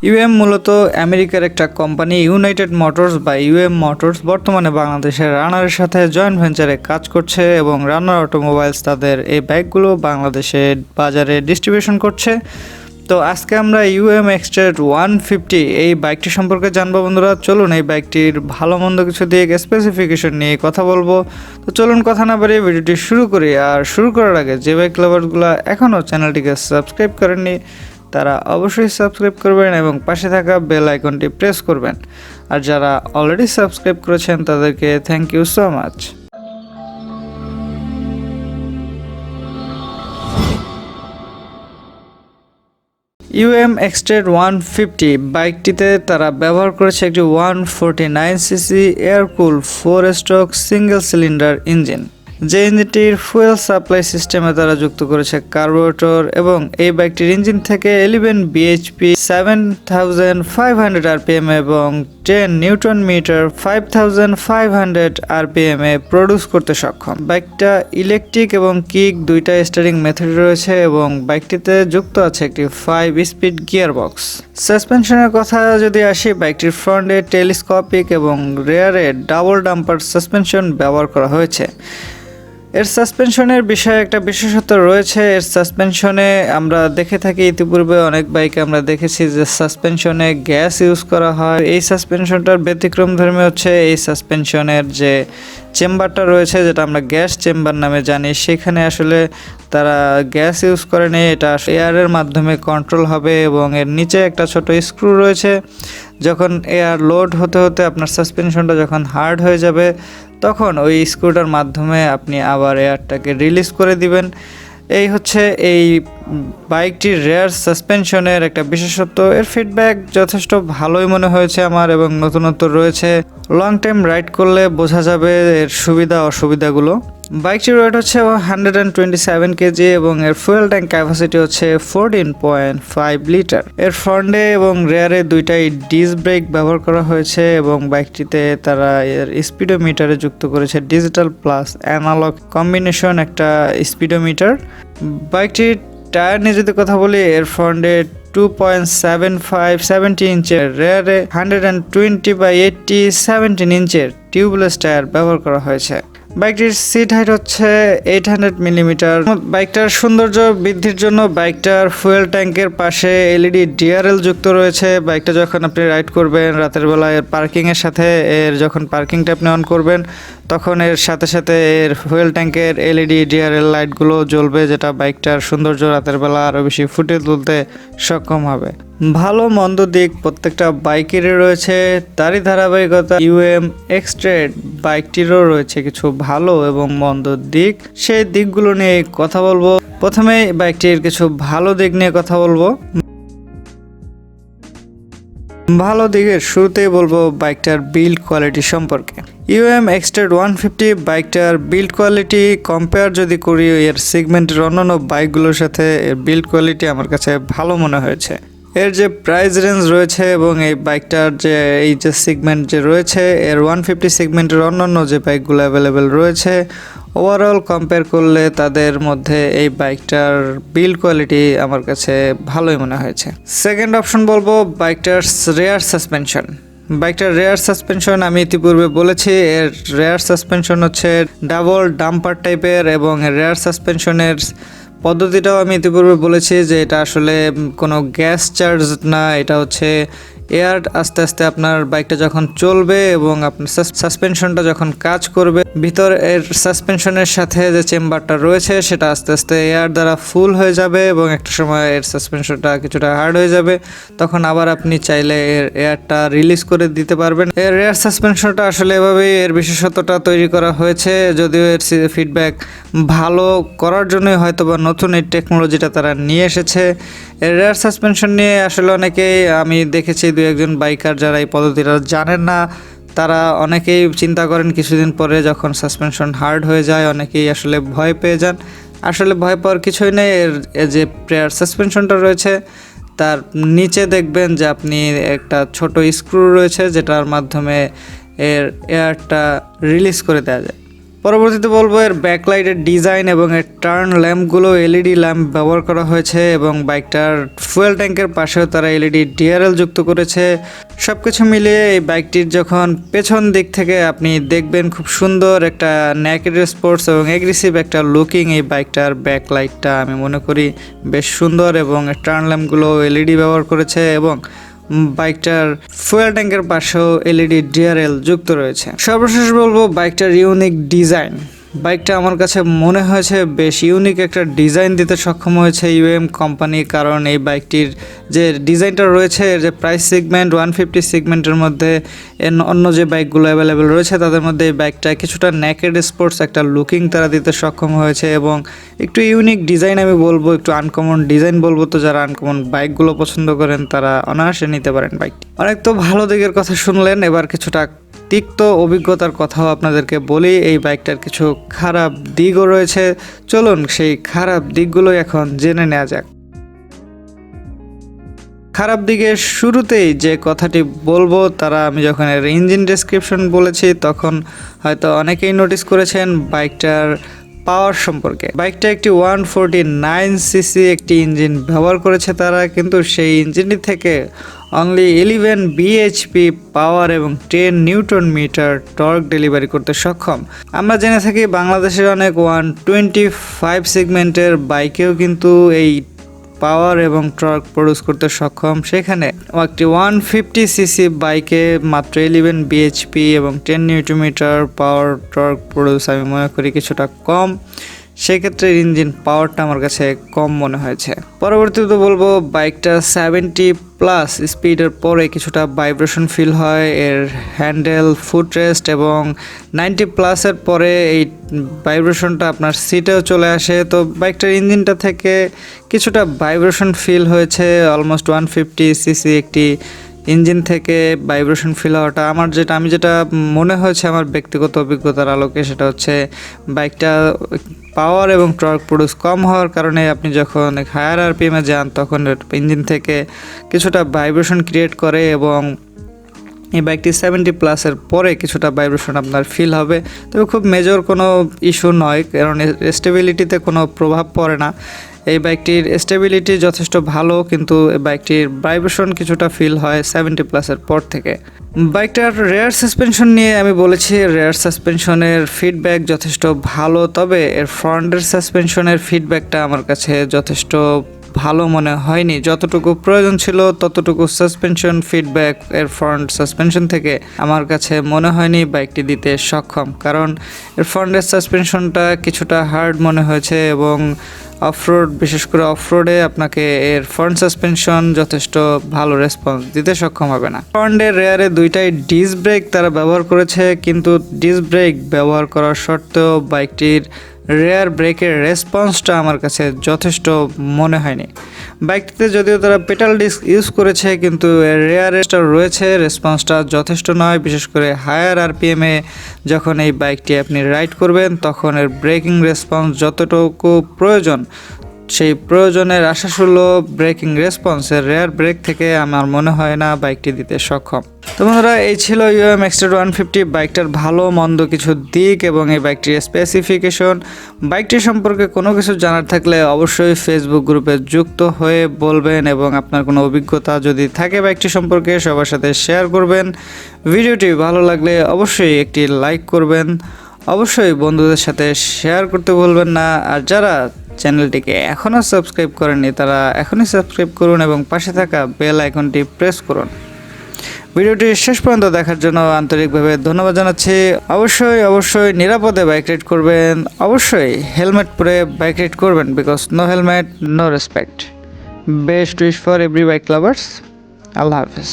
UM মূলত আমেরিকার একটা কোম্পানি ইউনাইটেড মোটরস বা ইউএম মোটরস বর্তমানে বাংলাদেশের রানারের সাথে জয়েন্ট ভেঞ্চারে কাজ করছে এবং রানার অটোমোবাইলস তাদের এই বাইকগুলো বাংলাদেশে বাজারে ডিস্ট্রিবিউশন করছে। তো আজকে আমরা ইউএম এক্সট্রেড 150 এই বাইকটি সম্পর্কে জানবো বন্ধুরা। চলুন এই বাইকটির ভালো মন্দ কিছু দিয়ে স্পেসিফিকেশন নিয়ে কথা বলবো। তো চলুন কথা না বাড়িয়ে ভিডিওটি শুরু করি। আর শুরু করার আগে যে বাইক লাভারগুলো এখনও চ্যানেলটিকে সাবস্ক্রাইব করেননি তারা অবশ্যই সাবস্ক্রাইব করবেন এবং পাশে থাকা বেল আইকনটি প্রেস করবেন। আর যারা অলরেডি সাবস্ক্রাইব করেছেন তাদেরকে thank you so much. UM এক্সট্রেড 150 বাইকটিতে তারা ব্যবহার করেছে একটি 149cc air cool 4 stroke single cylinder engine, যে ইঞ্জিনটির ফুয়েল সাপ্লাই সিস্টেমে তারা যুক্ত করেছে কার্বোরেটর এবং এই বাইকটির ইঞ্জিন থেকে 11 bhp 7500 rpm এবং 10 নিউটন মিটার 5500 rpm এ প্রডিউস করতে সক্ষম। বাইকটা ইলেকট্রিক এবং কিক দুইটা স্টিয়ারিং মেথড রয়েছে এবং বাইকটিতে যুক্ত আছে একটি 5 স্পিড গিয়ার বক্স। সাসপেনশনের কথা যদি আসি, বাইকটির ফ্রন্টে টেলিস্কোপিক এবং রেয়ারে ডাবল ডাম্পার সাসপেনশন ব্যবহার করা হয়েছে। এর সাসপেনশনের বিষয়ে একটা বিশেষত্ব রয়েছে। এর সাসপেনশনে আমরা দেখে থাকি ইতিপূর্বে অনেক বাইকে আমরা দেখেছি যে সাসপেনশনে গ্যাস ইউজ করা হয়। এই সাসপেনশনটার ব্যতিক্রমধর্মী হচ্ছে এই সাসপেনশনের যে চেম্বারটা রয়েছে, যেটা আমরা গ্যাস চেম্বার নামে জানি, সেখানে আসলে তারা গ্যাস ইউজ করেনি। এটা এয়ারের মাধ্যমে কন্ট্রোল হবে এবং এর নিচে একটা ছোট স্ক্রু রয়েছে। যখন এয়ার লোড হতে হতে আপনার সাসপেনশনটা যখন হার্ড হয়ে যাবে তখন ওই স্ক্রুটার মাধ্যমে আপনি আবার এয়ারটাকে রিলিজ করে দিবেন। এই হচ্ছে এই বাইকটির রেয়ার সাসপেনশনের একটা বিশেষত্ব। এর ফিডব্যাক যথেষ্ট ভালোই মনে হয়েছে আমার এবং নতুনত্ব রয়েছে। লং টাইম রাইড করলে বোঝা যাবে এর সুবিধা অসুবিধাগুলো। বাইকটির ওয়েট হচ্ছে 127 কেজি এবং এর ফুয়েল ট্যাঙ্ক ক্যাপাসিটি হচ্ছে 14.5 লিটার। এর ফ্রন্টে এবং রেয়ারে দুইটাই ডিস্ক ব্রেক ব্যবহার করা হয়েছে এবং বাইকটিতে তারা এর স্পিডোমিটারে যুক্ত করেছে ডিজিটাল প্লাস অ্যানালগ কম্বিনেশন একটা স্পিডোমিটার। বাইকটির টায়ার নিয়ে যদি কথা বলি, এর ফ্রন্টে 2.75 ইঞ্চের, রেয়ারে 120/80 17 ইঞ্চের টিউবলেস টায়ার ব্যবহার করা হয়েছে। বাইকটির সিট হাইট হচ্ছে 800 মিলিমিটার। বাইকটার সৌন্দর্য বৃদ্ধির জন্য বাইকটার ফুয়েল ট্যাঙ্কের পাশে এলইডি ডিআরএল যুক্ত রয়েছে। বাইকটা যখন আপনি রাইড করবেন রাতের বেলা এর পার্কিংয়ের সাথে যখন পার্কিংটা আপনি অন করবেন তখন এর সাথে সাথে এর ফুয়েল ট্যাঙ্কের এলইডি ডিআরএল লাইটগুলো জ্বলবে, যেটা বাইকটার সৌন্দর্য রাতের বেলা আরও বেশি ফুটিয়ে তুলতে সক্ষম হবে। ভালো মন্দ দিক প্রত্যেকটা বাইকেরই রয়েছে, তারই ধারাবাহিকতা ইউএম এক্সট্রেড বাইকটিরও রয়েছে কিছু ভালো এবং মন্দ দিক। সেই দিকগুলো নিয়ে কথা বলবো। প্রথমে বাইকটির কিছু ভালো দিক নিয়ে কথা বলবো। ভালো দিকের শুরুতেই বলবো বাইকটার বিল্ড কোয়ালিটি সম্পর্কে। ইউএম এক্সট্রেড 150 বাইকটার বিল্ড কোয়ালিটি কম্পেয়ার যদি করি এর সেগমেন্টের অন্যান্য বাইকগুলোর সাথে, এর বিল্ড কোয়ালিটি আমার কাছে ভালো মনে হয়েছে। এর যে প্রাইস রেঞ্জ রয়েছে এবং এই বাইকটার যে এই যে সেগমেন্ট যে রয়েছে, এর 150 সেগমেন্টের অন্যান্য যে বাইকগুলো অ্যাভেলেবেল রয়েছে, ওভারঅল কম্পেয়ার করলে তাদের মধ্যে এই বাইকটার বিল্ড কোয়ালিটি আমার কাছে ভালোই মনে হয়েছে। সেকেন্ড অপশন বলবো বাইকটার রেয়ার সাসপেনশন। বাইকটার রেয়ার সাসপেনশন আমি ইতিপূর্বে বলেছি, এর রেয়ার সাসপেনশন হচ্ছে ডাবল ডাম্পার টাইপের এবং রেয়ার সাসপেনশনের পদ্ধতিটাও আমি ইতিপূর্বে বলেছি যে এটা আসলে কোনো গ্যাস চার্জ না, এটা হচ্ছে এয়ার আস্তে আস্তে আপনার বাইকটা যখন চলবে এবং আপনার সাসপেনশনটা যখন কাজ করবে, ভিতর এর সাসপেনশনের সাথে যে চেম্বারটা রয়েছে সেটা আস্তে আস্তে এয়ার দ্বারা ফুল হয়ে যাবে এবং একটা সময় এর সাসপেনশনটা কিছুটা হার্ড হয়ে যাবে, তখন আবার আপনি চাইলে এর এয়ারটা রিলিজ করে দিতে পারবেন। এর রেয়ার সাসপেনশনটা আসলে এভাবেই এর বিশেষত্বটা তৈরি করা হয়েছে, যদিও এর ফিডব্যাক ভালো করার জন্যই হয়তো বা নতুন এই টেকনোলজিটা তারা নিয়ে এসেছে। এর রেয়ার সাসপেনশন নিয়ে আসলে অনেকেই আমি দেখেছি দু একজন বাইকার যারা এই পদ্ধতিটা জানেন না, তারা অনেকেই চিন্তা করেন কিছুদিন পরে যখন সাসপেনশন হার্ড হয়ে যায় অনেকেই আসলে ভয় পেয়ে যান। আসলে ভয় পাওয়ার কিছুই নেই। এর যে প্রেয়ার সাসপেনশনটা রয়েছে তার নিচে দেখবেন যে আপনি একটা ছোট স্ক্রু রয়েছে যেটার মাধ্যমে এর এয়ারটা রিলিজ করে দেওয়া যায়। পরবর্তীতে বলবো এর ব্যাকলাইটের ডিজাইন এবং এর টার্ন ল্যাম্পগুলো এলইডি ল্যাম্প ব্যবহার করা হয়েছে এবং বাইকটার ফুয়েল ট্যাঙ্কের পাশেও তারা এলইডি ডিআরএল যুক্ত করেছে। সব কিছু মিলিয়ে এই বাইকটির যখন পেছন দিক থেকে আপনি দেখবেন খুব সুন্দর একটা নেকেড স্পোর্টস এবং এগ্রেসিভ একটা লুকিং এই বাইকটার ব্যাকলাইটটা আমি মনে করি বেশ সুন্দর এবং টার্ন ল্যাম্পগুলো এলইডি ব্যবহার করেছে এবং বাইকটার ফুয়েল ট্যাঙ্কের পাশেও এলইডি ডিআরএল যুক্ত রয়েছে। সর্বশেষ বলবো বাইকটার ইউনিক ডিজাইন। বাইকটা আমার কাছে মনে হয়েছে বেশ ইউনিক একটা ডিজাইন দিতে সক্ষম হয়েছে ইউএম কোম্পানি, কারণ এই বাইকটির যে ডিজাইনটা রয়েছে এর যে প্রাইস সেগমেন্ট 150 সেগমেন্টের মধ্যে অন্য যে বাইকগুলো অ্যাভেলেবেল রয়েছে তাদের মধ্যে এই বাইকটা কিছুটা নেকেড স্পোর্টস একটা লুকিং তারা দিতে সক্ষম হয়েছে এবং একটু ইউনিক ডিজাইন আমি বলবো, একটু আনকমন ডিজাইন বলবো। তো যারা আনকমন বাইকগুলো পছন্দ করেন তারা অনায়াসে নিতে পারেন বাইকটি। অনেক তো ভালো দিকের কথা শুনলেন, এবার কিছুটা তিক্ত অভিজ্ঞতার কথাও আপনাদেরকে বলি। এই বাইকটার কিছু খারাপ দিকও রয়েছে, চলুন সেই খারাপ দিকগুলো এখন জেনে নেওয়া যাক। খারাপ দিকের শুরুতেই যে কথাটি বলবো তারা আমি যখন এর ইঞ্জিন ডেসক্রিপশন বলেছি তখন হয়তো অনেকেই নোটিস করেছেন বাইকটার পাওয়ার সম্পর্কে। বাইকটা একটি 149 সিসি একটি ইঞ্জিন ব্যবহার করেছে তারা, কিন্তু সেই ইঞ্জিনটি থেকে অনলি 11 বিএইচপি পাওয়ার এবং 10 নিউটন মিটার টর্ক ডেলিভারি করতে সক্ষম। আমরা জেনে থাকি বাংলাদেশের অনেক 125 সেগমেন্টের বাইকেও কিন্তু এই পাওয়ার এবং টর্ক প্রডিউস করতে সক্ষম, সেখানে একটি 150 সিসি বাইকে মাত্র 11 বিএইচপি এবং 10 নিউটন মিটার পাওয়ার টর্ক প্রডিউস আমি মনে করি কিছুটা কম। সেক্ষেত্রে ইঞ্জিন পাওয়ারটা আমার কাছে কম মনে হয়েছে। পরবর্তীতে বলবো বাইকটা 70+ স্পিডের পরে কিছুটা ভাইব্রেশন ফিল হয়, এর হ্যান্ডেল ফুটরেস্ট এবং 90+এর পরে এই ভাইব্রেশনটা আপনার সিটেও চলে আসে। তো বাইকটার ইঞ্জিনটা থেকে কিছুটা ভাইব্রেশন ফিল হয়েছে। অলমোস্ট 150 সিসি একটি ইঞ্জিন থেকে ভাইব্রেশন ফিল হওয়াটা আমি যেটা মনে হয়েছে আমার ব্যক্তিগত অভিজ্ঞতার আলোকে সেটা হচ্ছে বাইকটা পাওয়ার এবং টর্ক প্রডিউস কম হওয়ার কারণে আপনি যখন হায়ার আরপিএমে যান তখন ইঞ্জিন থেকে কিছুটা ভাইব্রেশন ক্রিয়েট করে এবং এই বাইকটি 70+এর পরে কিছুটা ভাইব্রেশন আপনার ফিল হবে, তবে খুব মেজর কোনো ইস্যু নয় কারণ স্টেবিলিটিতে কোনো প্রভাব পড়ে না। এই বাইকটির স্টেবিলিটি যথেষ্ট ভালো, কিন্তু এই বাইকটির ভাইব্রেশন কিছুটা ফিল হয় 70+এর পর থেকে। বাইকটার রেয়ার সাসপেনশন নিয়ে আমি বলেছি, রেয়ার সাসপেনশনের ফিডব্যাক যথেষ্ট ভালো, তবে এর ফ্রন্টের সাসপেনশনের ফিডব্যাকটা আমার কাছে যথেষ্ট ভালো মনে হয়নি। যতটুকু প্রয়োজন ছিল ততটুকু সাসপেনশন ফিডব্যাক এর ফ্রন্ট সাসপেনশন থেকে আমার কাছে মনে হয়নি বাইকটি দিতে সক্ষম, কারণ এর ফ্রন্টের সাসপেনশনটা কিছুটা হার্ড মনে হয়েছে এবং অফরোড, বিশেষ করে অফরোডে আপনাকে এর ফ্রন্ট সাসপেনশন যথেষ্ট ভালো রেসপন্স দিতে সক্ষম হবে না। ফ্রন্টের রেয়ারে দুইটাই ডিস্ক ব্রেক তারা ব্যবহার করেছে, কিন্তু ডিস্ক ব্রেক ব্যবহার করার সত্ত্বেও বাইকটির রেয়ার ব্রেকের রেসপন্সটা আমার কাছে যথেষ্ট মনে হয়নি। বাইকটিতে যদিও তারা পেটাল ডিস্ক ইউজ করেছে, কিন্তু রেয়ারটা রয়েছে, রেসপন্সটা যথেষ্ট নয়। বিশেষ করে হায়ার আরপিএমে যখন এই বাইকটি আপনি রাইড করবেন তখন এর ব্রেকিং রেসপন্স যতটুকু প্রয়োজন সেই প্রয়োজনের আশাসুল্য ব্রেকিং রেসপন্সের রেয়ার ব্রেক থেকে আমার মনে হয় না বাইকটি দিতে সক্ষম। তো বন্ধুরা, এই ছিল ইউএম এক্সটেড 150 বাইকটার ভালো মন্দ কিছু দিক এবং এই বাইকটির স্পেসিফিকেশন। বাইকটি সম্পর্কে কোনো কিছু জানার থাকলে অবশ্যই ফেসবুক গ্রুপে যুক্ত হয়ে বলবেন এবং আপনার কোনো অভিজ্ঞতা যদি থাকে বাইকটি সম্পর্কে সবার সাথে শেয়ার করবেন। ভিডিওটি ভালো লাগলে অবশ্যই একটি লাইক করবেন, অবশ্যই বন্ধুদের সাথে শেয়ার করতে ভুলবেন না। আর যারা চ্যানেলটিকে এখনও সাবস্ক্রাইব করেননি তারা এখনই সাবস্ক্রাইব করুন এবং পাশে থাকা বেল আইকনটি প্রেস করুন। ভিডিওটি শেষ পর্যন্ত দেখার জন্য আন্তরিকভাবে ধন্যবাদ জানাচ্ছি। অবশ্যই নিরাপদে বাইক রাইড করবেন, অবশ্যই হেলমেট পরে বাইক রাইড করবেন, because no helmet no respect. Best wish for every bike lovers. আল্লাহ হাফেজ।